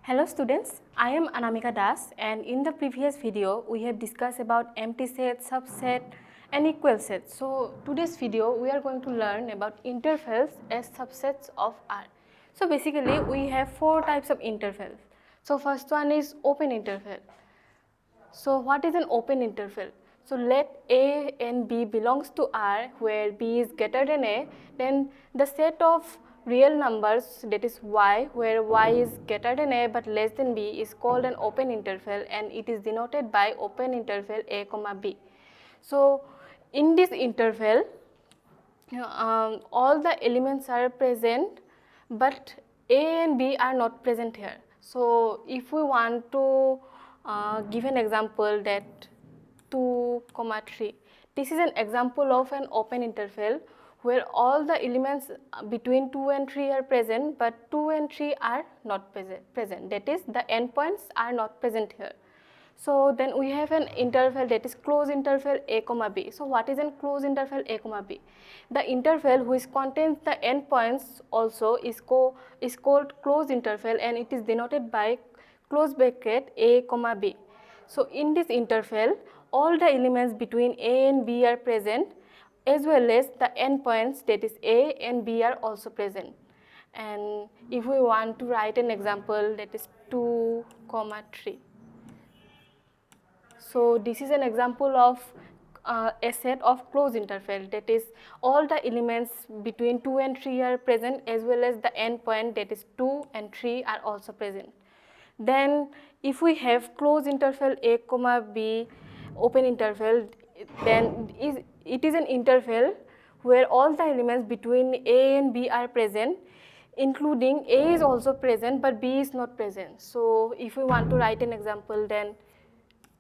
Hello students, I am Anamika and in the previous video we have discussed about empty set, subset and equal set. So today's video we are going to learn about intervals as subsets of R. So basically we have four types of intervals. So first one is open interval. So what is an open interval? So let A and B belongs to R where B is greater than A, then the set of real numbers, that is Y, where Y is greater than A but less than B, is called an open interval and it is denoted by open interval A comma B. So in this interval all the elements are present but A and B are not present here. So if we want to give an example that 2, 3, this is an example of an open interval where all the elements between 2 and 3 are present but 2 and 3 are not present. That is, the endpoints are not present here. So then we have an interval that is closed interval A comma B. So what is a closed interval A comma B? The interval which contains the endpoints also is called closed interval and it is denoted by close bracket A comma B. So in this interval all the elements between A and B are present as well as the endpoints, that is A and B, are also present. And if we want to write an example, that is 2, 3. So this is an example of a set of closed interval, that is all the elements between 2 and 3 are present as well as the endpoint, that is 2 and 3, are also present. Then if we have closed interval A comma B open interval, then it is an interval where all the elements between A and B are present, including A is also present but B is not present. So if we want to write an example, then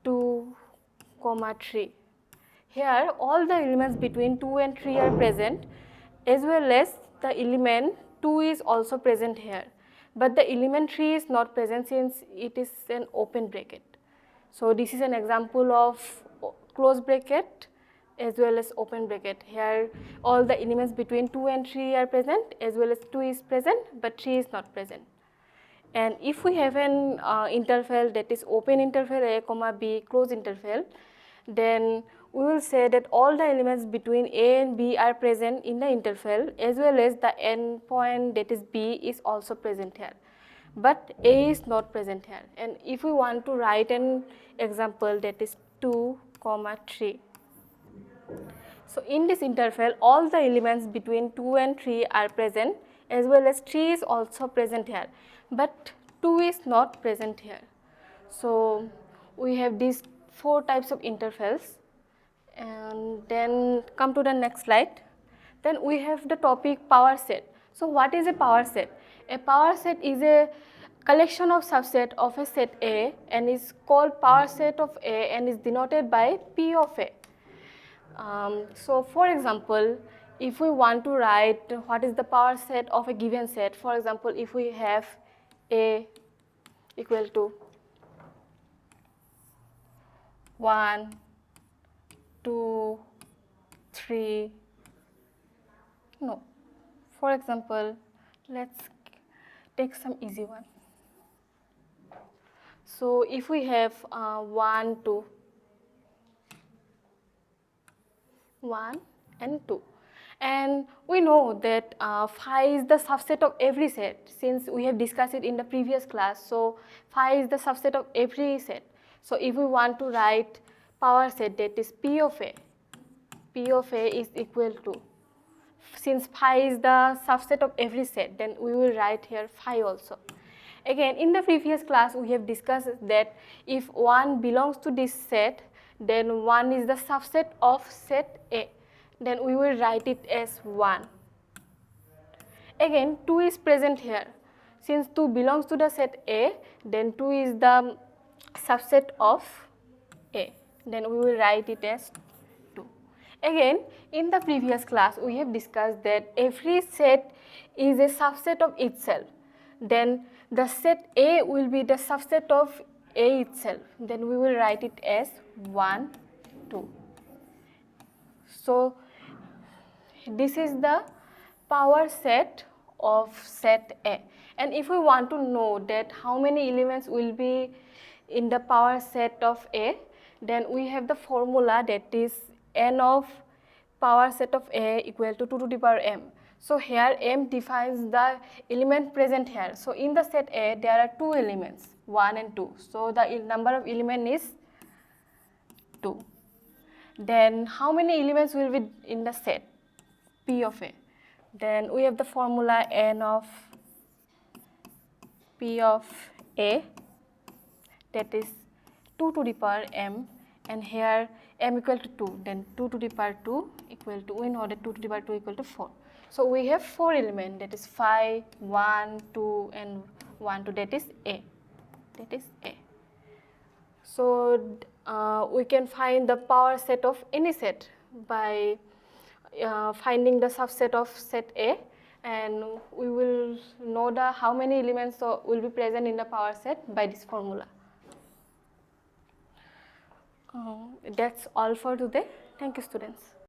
2, 3. Here all the elements between 2 and 3 are present as well as the element 2 is also present here. But the element 3 is not present since it is an open bracket. So this is an example of close bracket as well as open bracket. Here all the elements between 2 and 3 are present as well as 2 is present but 3 is not present. And if we have an interval that is open interval A comma B closed interval, then we will say that all the elements between A and B are present in the interval as well as the endpoint, that is B, is also present here. But A is not present here. And if we want to write an example, that is 2, 3. So in this interval all the elements between 2 and 3 are present as well as 3 is also present here, but 2 is not present here. So we have these four types of intervals. And then come to the next slide. Then we have the topic power set. So what is a power set? A power set is a collection of subset of a set A and is called power set of A and is denoted by P of A. So for example, if we want to write what is the power set of a given set, for example, if we have A equal to 1, 2, 3, no, for example, let's take some easy one. So if we have 1, 2, 1 and 2, and we know that phi is the subset of every set since we have discussed it in the previous class. So phi is the subset of every set. So if we want to write power set, that is P of A is equal to, since phi is the subset of every set, then we will write here phi also. Again, in the previous class we have discussed that if 1 belongs to this set, then 1 is the subset of set A, then we will write it as 1. Again, 2 is present here. Since 2 belongs to the set A, then 2 is the subset of A, then we will write it as 2. Again, in the previous class we have discussed that every set is a subset of itself. Then the set A will be the subset of A itself. Then we will write it as 1, 2. So this is the power set of set A. And if we want to know that how many elements will be in the power set of A, then we have the formula that is n of power set of A equal to 2 to the power m. So here m defines the element present here. So in the set A there are 2 elements, 1 and 2. So the number of element is 2. Then how many elements will be in the set P of A? Then we have the formula n of P of A, that is 2 to the power m, and here m equal to 2, then 2 to the power 2 equal to, we know that 2 to the power 2 equal to 4. So we have 4 elements, that is 5, 1, 2 and 1, 2, that is A. That is A. So we can find the power set of any set by finding the subset of set A, and we will know the how many elements will be present in the power set by this formula. That's all for today. Thank you, students.